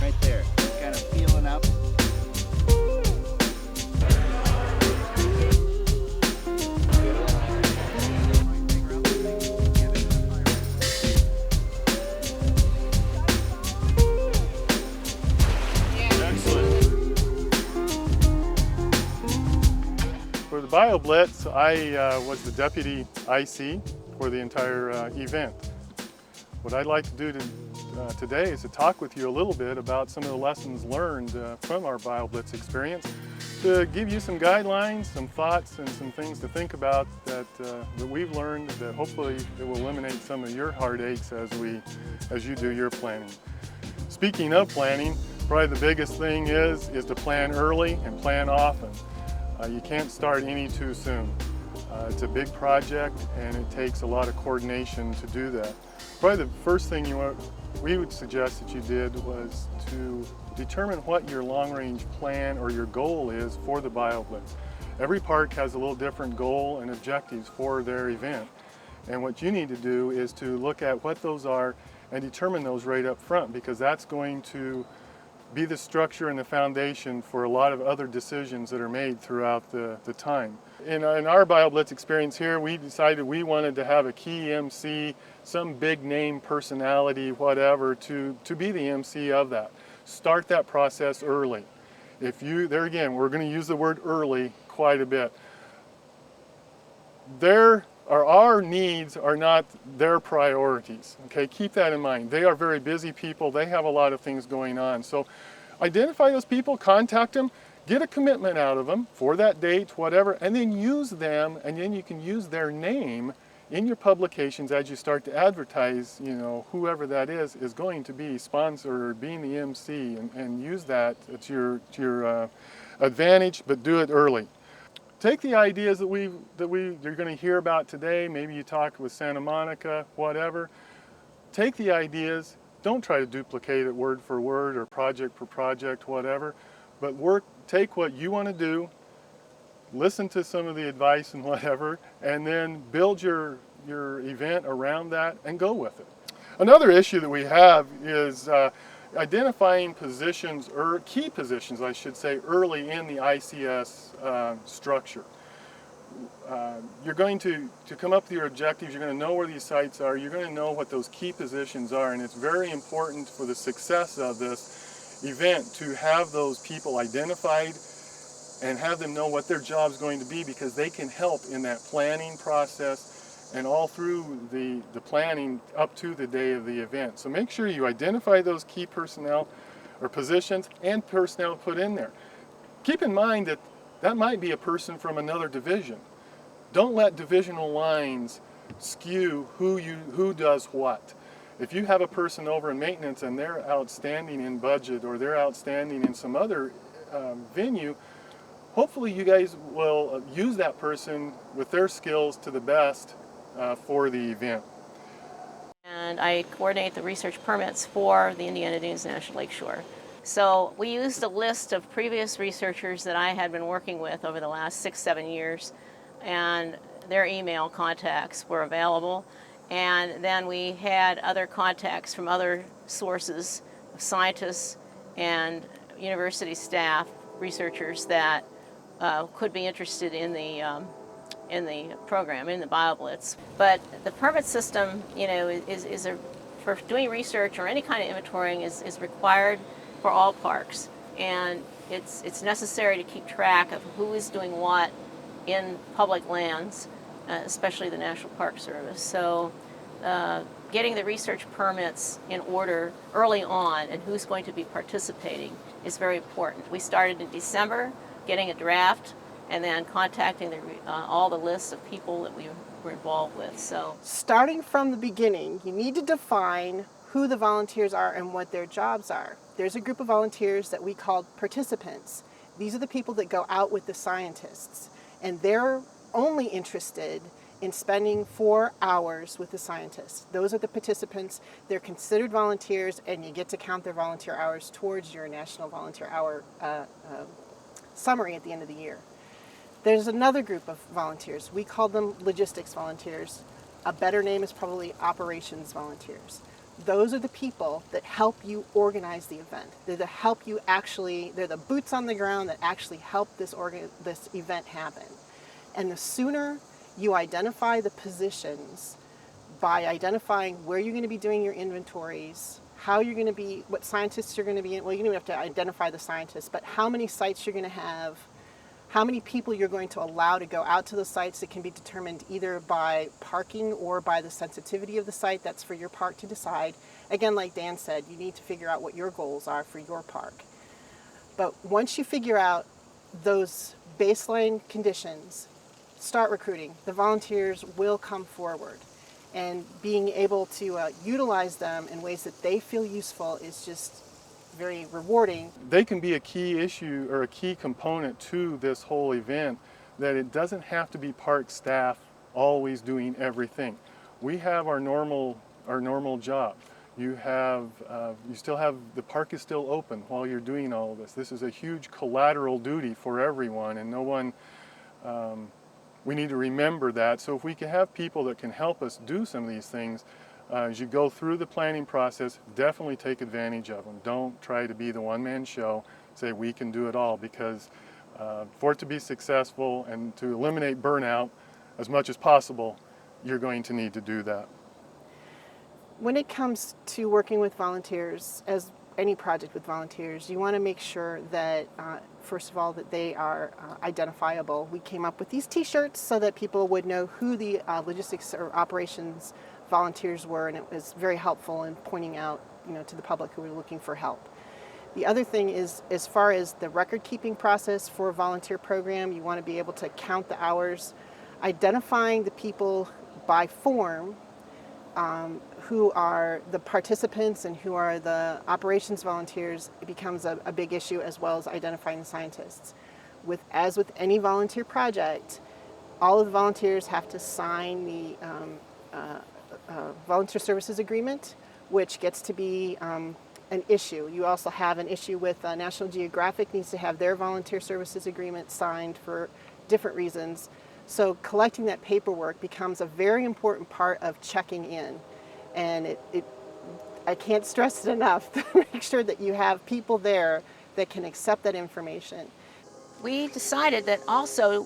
Right there, kind of feeling up. For the BioBlitz, I was the deputy IC for the entire event. What I'd like to do today is to talk with you a little bit about some of the lessons learned from our BioBlitz experience, to give you some guidelines, some thoughts, and some things to think about that we've learned, that hopefully it will eliminate some of your heartaches as you do your planning. Speaking of planning, probably the biggest thing is to plan early and plan often. You can't start any too soon. It's a big project and it takes a lot of coordination to do that. Probably the first thing we would suggest that you did was to determine what your long-range plan or your goal is for the BioBlitz. Every park has a little different goal and objectives for their event. And what you need to do is to look at what those are and determine those right up front, because that's going to be the structure and the foundation for a lot of other decisions that are made throughout the time. In our BioBlitz experience here, we decided we wanted to have a key MC, some big name personality, whatever, to be the MC of that. Start that process early. There again, we're going to use the word early quite a bit. Our needs are not their priorities, okay? Keep that in mind. They are very busy people. They have a lot of things going on. So identify those people, contact them, get a commitment out of them for that date, whatever, and then use them, and then you can use their name in your publications as you start to advertise, whoever that is going to be sponsor or being the MC, and use that to your advantage, but do it early. Take the ideas that you're going to hear about today. Maybe you talked with Santa Monica, whatever. Take the ideas. Don't try to duplicate it word for word or project for project, whatever. But take what you want to do, listen to some of the advice and whatever, and then build your event around that and go with it. Another issue that we have is identifying positions, or key positions, I should say, early in the ICS structure. You're going to come up with your objectives, you're going to know where these sites are, you're going to know what those key positions are, and it's very important for the success of this event to have those people identified and have them know what their job's going to be, because they can help in that planning process and all through the planning up to the day of the event. So make sure you identify those key personnel or positions and personnel put in there. Keep in mind that might be a person from another division. Don't let divisional lines skew who does what. If you have a person over in maintenance and they're outstanding in budget, or they're outstanding in some other venue, hopefully you guys will use that person with their skills to the best for the event. And I coordinate the research permits for the Indiana Dunes National Lakeshore. So we used a list of previous researchers that I had been working with over the last 6-7 years, and their email contacts were available. And then we had other contacts from other sources, scientists and university staff, researchers that could be interested in the program, in the BioBlitz. But the permit system, for doing research or any kind of inventorying is required for all parks, and it's necessary to keep track of who is doing what in public lands, especially the National Park Service. So getting the research permits in order early on and who's going to be participating is very important. We started in December, getting a draft, and then contacting all the lists of people that we we're involved with. So Starting from the beginning, you need to define who the volunteers are and what their jobs are. There's a group of volunteers that we call participants. These are the people that go out with the scientists, and they're only interested in spending 4 hours with the scientists. Those are the participants. They're considered volunteers, and you get to count their volunteer hours towards your National Volunteer Hour summary at the end of the year. There's another group of volunteers. We call them logistics volunteers. A better name is probably operations volunteers. Those are the people that help you organize the event. They're the boots on the ground that actually help this event happen. And the sooner you identify the positions by identifying where you're going to be doing your inventories, how you're going to be, what scientists you're going to be in, well, you don't even have to identify the scientists, but how many sites you're going to have, how many people you're going to allow to go out to the sites. It can be determined either by parking or by the sensitivity of the site. That's for your park to decide. Again, like Dan said, you need to figure out what your goals are for your park. But once you figure out those baseline conditions, start recruiting. The volunteers will come forward. And being able to utilize them in ways that they feel useful is just very rewarding. They can be a key issue or a key component to this whole event, that it doesn't have to be park staff always doing everything. We have our normal job. You still have, the park is still open while you're doing all of this. This is a huge collateral duty for everyone, and no one, we need to remember that. So if we can have people that can help us do some of these things, as you go through the planning process, definitely take advantage of them. Don't try to be the one-man show, say we can do it all, because for it to be successful and to eliminate burnout as much as possible, you're going to need to do that. When it comes to working with volunteers, as any project with volunteers, you want to make sure that, first of all, that they are identifiable. We came up with these t-shirts so that people would know who the logistics or operations volunteers were, and it was very helpful in pointing out, to the public who were looking for help. The other thing is, as far as the record-keeping process for a volunteer program, you want to be able to count the hours, identifying the people by form, who are the participants and who are the operations volunteers. It becomes a big issue, as well as identifying the scientists. As with any volunteer project, all of the volunteers have to sign the volunteer services agreement, which gets to be an issue. You also have an issue with National Geographic needs to have their volunteer services agreement signed for different reasons. So collecting that paperwork becomes a very important part of checking in. And I can't stress it enough to make sure that you have people there that can accept that information. we decided that also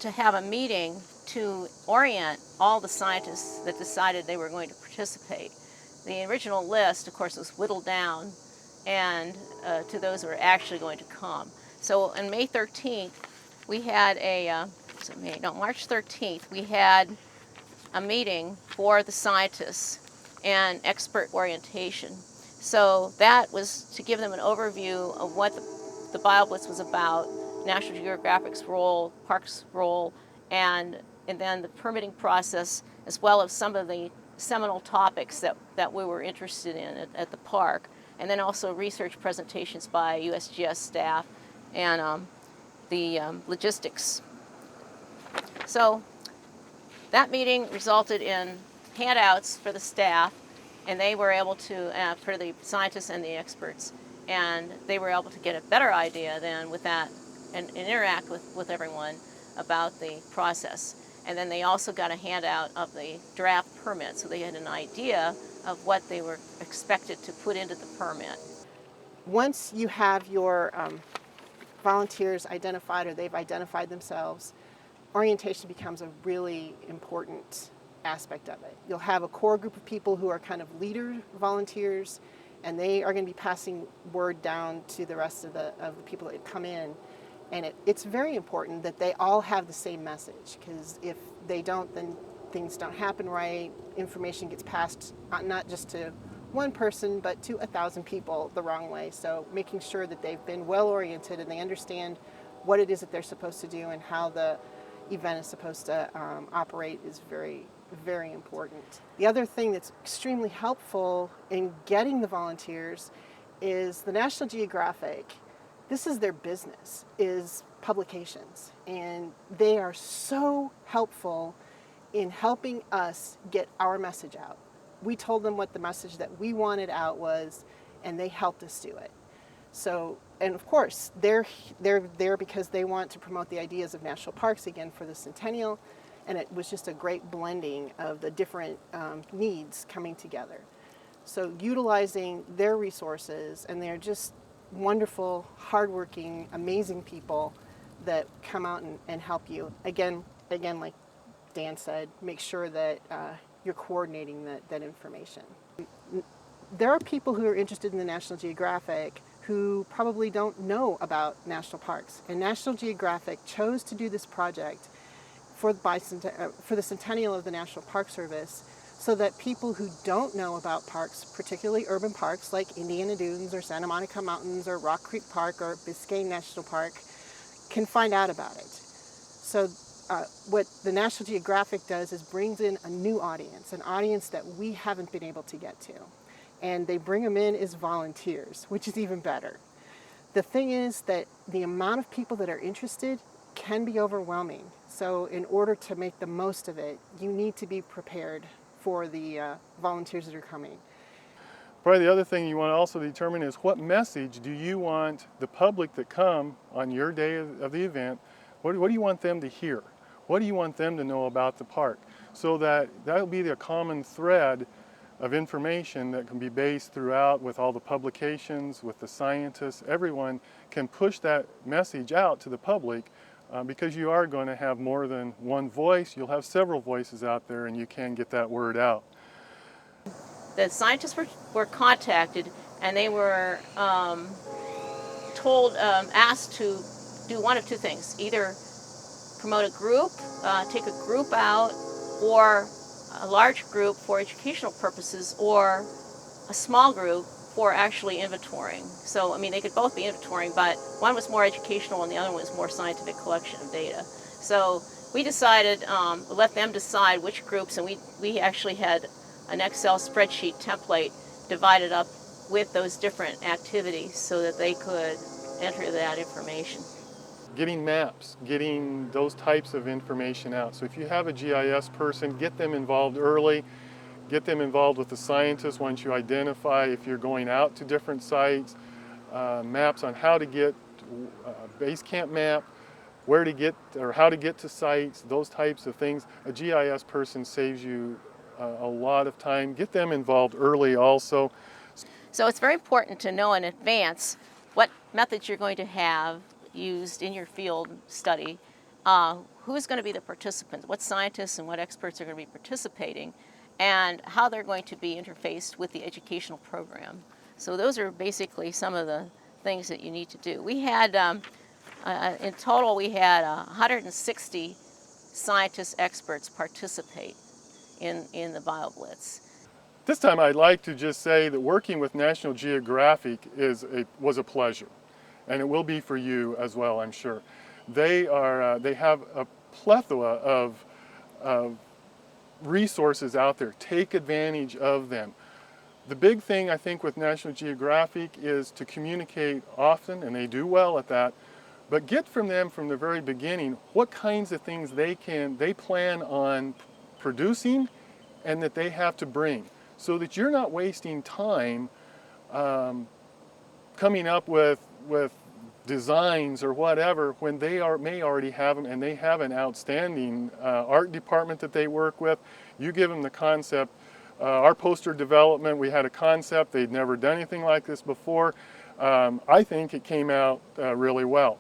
to have a meeting to orient all the scientists that decided they were going to participate. The original list, of course, was whittled down and to those who were actually going to come. So on May 13th, we had March 13th, we had a meeting for the scientists and expert orientation. So that was to give them an overview of what the BioBlitz was about, National Geographic's role, Park's role, and then the permitting process, as well as some of the seminal topics that we were interested in at the park, and then also research presentations by USGS staff and the logistics. So that meeting resulted in handouts for the staff, and they were able to, for the scientists and the experts, and they were able to get a better idea then with that and interact with everyone about the process. And then they also got a handout of the draft permit, so they had an idea of what they were expected to put into the permit. Once you have your volunteers identified, or they've identified themselves, orientation becomes a really important aspect of it. You'll have a core group of people who are kind of leader volunteers, and they are going to be passing word down to the rest of the people that come in. And it's very important that they all have the same message, because if they don't, then things don't happen right. Information gets passed not just to one person, but to 1,000 people the wrong way. So making sure that they've been well oriented and they understand what it is that they're supposed to do and how the event is supposed to operate is very, very important. The other thing that's extremely helpful in getting the volunteers is the National Geographic. This is their business, is publications, and they are so helpful in helping us get our message out. We told them what the message that we wanted out was, and they helped us do it. So, and of course, they're there because they want to promote the ideas of national parks again for the centennial, and it was just a great blending of the different needs coming together. So utilizing their resources, and they're just wonderful, hardworking, amazing people that come out and help you. Again, like Dan said, make sure that you're coordinating that information. There are people who are interested in the National Geographic who probably don't know about national parks. And National Geographic chose to do this project for the centennial of the National Park Service, so that people who don't know about parks, particularly urban parks like Indiana Dunes or Santa Monica Mountains or Rock Creek Park or Biscayne National Park, can find out about it. So what the National Geographic does is brings in a new audience, an audience that we haven't been able to get to. And they bring them in as volunteers, which is even better. The thing is that the amount of people that are interested can be overwhelming. So in order to make the most of it, you need to be prepared for the volunteers that are coming. Probably the other thing you want to also determine is what message do you want the public that come on your day of the event, what do you want them to hear? What do you want them to know about the park? So that'll be the common thread of information that can be based throughout with all the publications, with the scientists. Everyone can push that message out to the public because you are going to have more than one voice. You'll have several voices out there, and you can get that word out. The scientists were contacted, and they were asked to do one of two things: either promote a group, take a group out, or a large group for educational purposes, or a small group for actually inventorying. So, I mean, they could both be inventorying, but one was more educational and the other one was more scientific collection of data. So we decided, let them decide which groups, and we actually had an Excel spreadsheet template divided up with those different activities so that they could enter that information. Getting maps, getting those types of information out. So if you have a GIS person, get them involved early, get them involved with the scientists once you identify if you're going out to different sites, maps on how to get base camp map, where to get or how to get to sites, those types of things. A GIS person saves you a lot of time. Get them involved early also. So it's very important to know in advance what methods you're going to have used in your field study, who's going to be the participants, what scientists and what experts are going to be participating, and how they're going to be interfaced with the educational program. So those are basically some of the things that you need to do. We had, in total, we had 160 scientists, experts participate in the BioBlitz. This time I'd like to just say that working with National Geographic was a pleasure. And it will be for you as well, I'm sure. They have a plethora of resources out there. Take advantage of them. The big thing I think with National Geographic is to communicate often, and they do well at that, but get from them from the very beginning what kinds of things they plan on producing and that they have to bring, so that you're not wasting time coming up with designs or whatever when they may already have them, and they have an outstanding art department that they work with. You give them the concept. Our poster development, we had a concept. They'd never done anything like this before. I think it came out really well.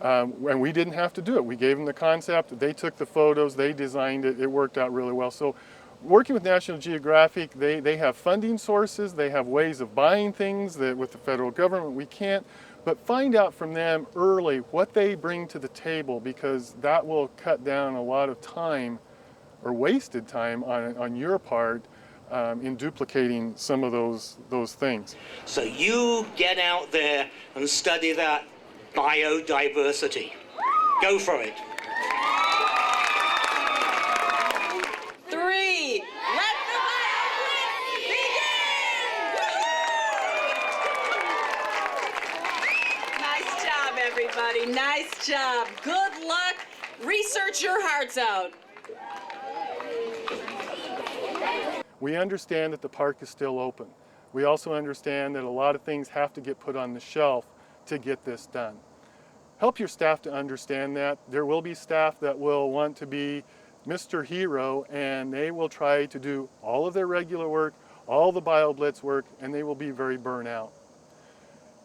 And we didn't have to do it. We gave them the concept. They took the photos. They designed it. It worked out really well. So working with National Geographic, they have funding sources. They have ways of buying things that with the federal government we can't. But find out from them early what they bring to the table, because that will cut down a lot of time or wasted time on your part in duplicating some of those things. So you get out there and study that biodiversity. Go for it. everybody. Nice job. Good luck. Research your hearts out. We understand that the park is still open. We also understand that a lot of things have to get put on the shelf to get this done. Help your staff to understand that. There will be staff that will want to be Mr. Hero, and they will try to do all of their regular work, all the BioBlitz work, and they will be very burnt out.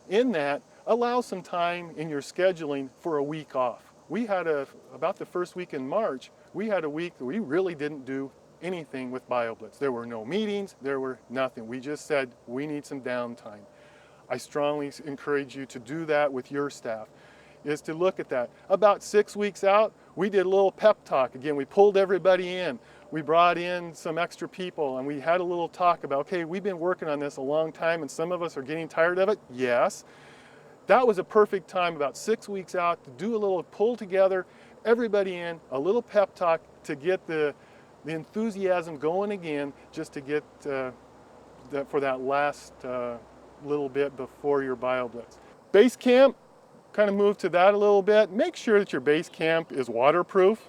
In that, allow some time in your scheduling for a week off. We had about the first week in March, we had a week that we really didn't do anything with BioBlitz. There were no meetings, there were nothing. We just said, we need some downtime. I strongly encourage you to do that with your staff, is to look at that. About 6 weeks out, we did a little pep talk. Again, we pulled everybody in. We brought in some extra people and we had a little talk about, okay, we've been working on this a long time and some of us are getting tired of it. Yes. That was a perfect time, about 6 weeks out, to do a little pull together, everybody in, a little pep talk to get the enthusiasm going again, just to get for that last little bit before your BioBlitz. Base camp, kind of move to that a little bit. Make sure that your base camp is waterproof.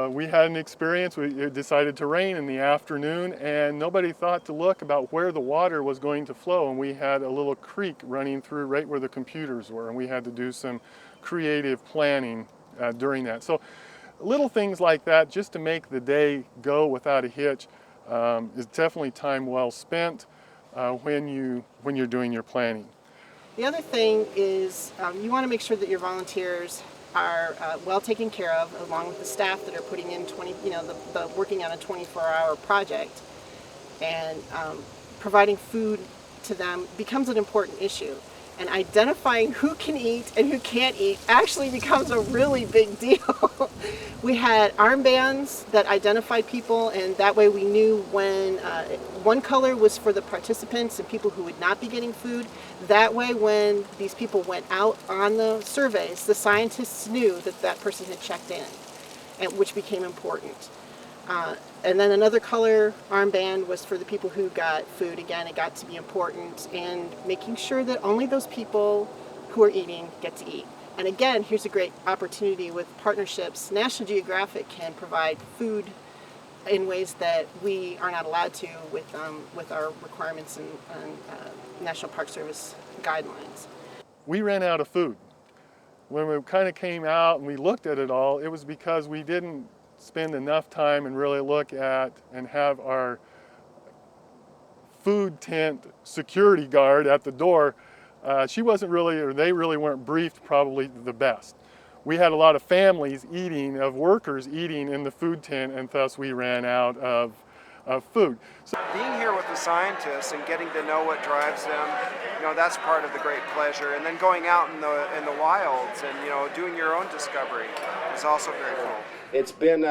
We had an experience, it decided to rain in the afternoon and nobody thought to look about where the water was going to flow, and we had a little creek running through right where the computers were, and we had to do some creative planning during that. So little things like that just to make the day go without a hitch is definitely time well spent when you're doing your planning. The other thing is you want to make sure that your volunteers are well taken care of, along with the staff that are putting in working on a 24-hour project, and providing food to them becomes an important issue. And identifying who can eat and who can't eat actually becomes a really big deal. We had armbands that identified people, and that way we knew when one color was for the participants and people who would not be getting food. That way when these people went out on the surveys, the scientists knew that that person had checked in, and which became important. And then another color armband was for the people who got food. Again, it got to be important, and making sure that only those people who are eating get to eat. And again, here's a great opportunity with partnerships. National Geographic can provide food in ways that we are not allowed to with our requirements and National Park Service guidelines. We ran out of food. When we kind of came out and we looked at it all, it was because we didn't spend enough time and really look at and have our food tent security guard at the door. She wasn't really, or they really weren't briefed probably the best. We had a lot of families eating, of workers eating in the food tent, and thus we ran out of food. So, being here with the scientists and getting to know what drives them, that's part of the great pleasure. And then going out in the wilds and doing your own discovery is also very cool. It's been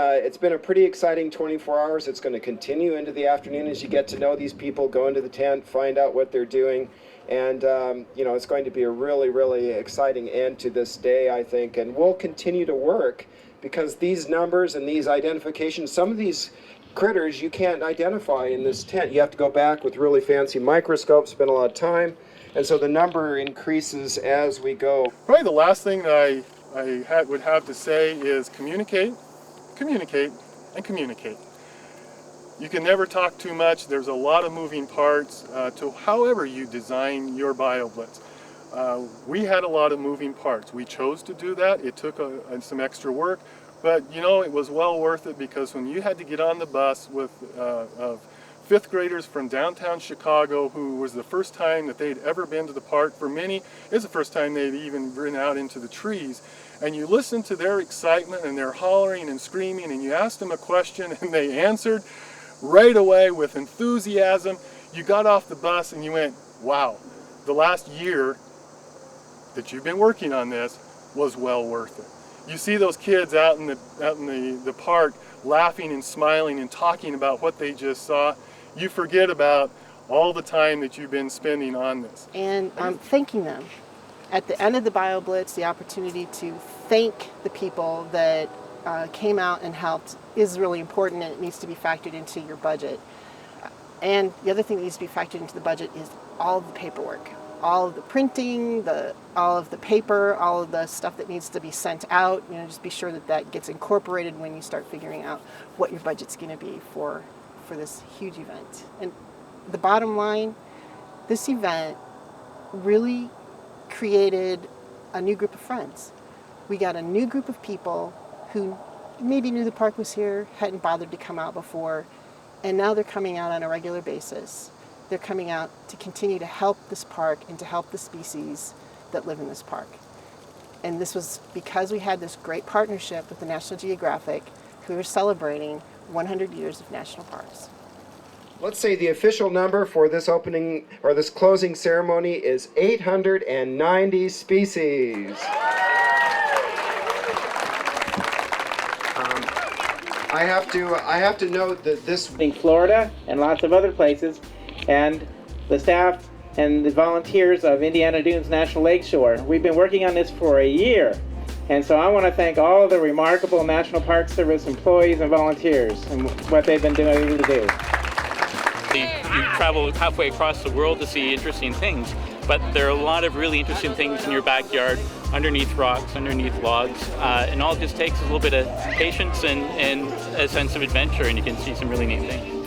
a pretty exciting 24 hours. It's going to continue into the afternoon as you get to know these people, go into the tent, find out what they're doing, and it's going to be a really, really exciting end to this day, I think. And we'll continue to work because these numbers and these identifications, some of these critters you can't identify in this tent. You have to go back with really fancy microscopes, spend a lot of time, and so the number increases as we go. probably the last thing that I would have to say is communicate, communicate, and communicate. You can never talk too much. There's a lot of moving parts to however you design your BioBlitz. We had a lot of moving parts. We chose to do that. It took some extra work, but it was well worth it, because when you had to get on the bus with fifth graders from downtown Chicago, who was the first time that they'd ever been to the park, for many it's the first time they'd even been out into the trees, and you listen to their excitement and their hollering and screaming, and you asked them a question and they answered right away with enthusiasm. You got off the bus and you went, wow, the last year that you've been working on this was well worth it. You see those kids out in the park laughing and smiling and talking about what they just saw. You forget about all the time that you've been spending on this. And thanking them. At the end of the BioBlitz, the opportunity to thank the people that came out and helped is really important, and it needs to be factored into your budget. And the other thing that needs to be factored into the budget is all the paperwork. all of the printing, all of the paper, all of the stuff that needs to be sent out. Just be sure that that gets incorporated when you start figuring out what your budget's going to be for this huge event. And the bottom line, this event really created a new group of friends. We got a new group of people who maybe knew the park was here, hadn't bothered to come out before, and now they're coming out on a regular basis. They're coming out to continue to help this park and to help the species that live in this park. And this was because we had this great partnership with the National Geographic, who are celebrating 100 years of national parks. Let's say the official number for this opening or this closing ceremony is 890 species. I have to note that this in Florida and lots of other places, and the staff and the volunteers of Indiana Dunes National Lakeshore. We've been working on this for a year, and so I want to thank all of the remarkable National Park Service employees and volunteers and what they've been able to do. You travel halfway across the world to see interesting things, but there are a lot of really interesting things in your backyard, underneath rocks, underneath logs, and all it just takes a little bit of patience and a sense of adventure, and you can see some really neat things.